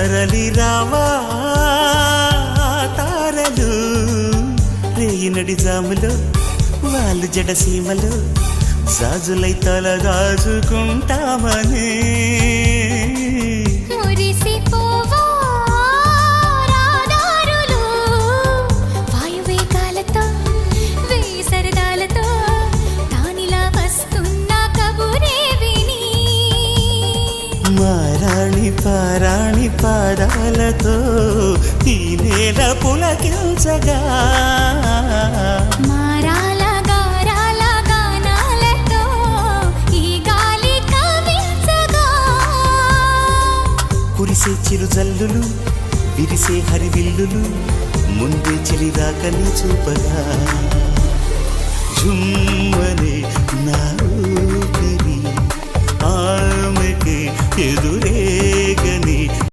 తరలి రావా తారలు రేయినడి జాములో వాళ్ళు జడసీమలో జాజులై తల దాచుకుంటామని మారాణి పారాణి పాదాలతో ఈ నేల పులకించగా మారాల గారాల గానాలతో ఈ గాలి కవించగా కురిసే చిరుజల్లులు విరిసే హరివిల్లులు ముందే చెలిదాకని చూపగా జుమ్మనే నా ఊపిరి ఆమెకి ఎదురే